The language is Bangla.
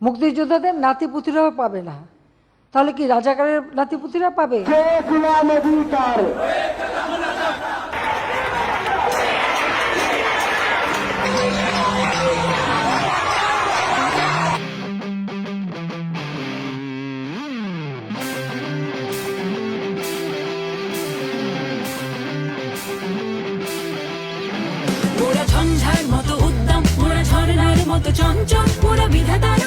মুক্তিযোদ্ধাদের নাতিপুতিরাও পাবে না, তাহলে কি রাজাকারের নাতিপুতিরা পাবে? মোরা ঝঞ্ঝার মতো উদ্যম, মোরা ঝর্ণার মতো চঞ্চল, মোরা বিধাতার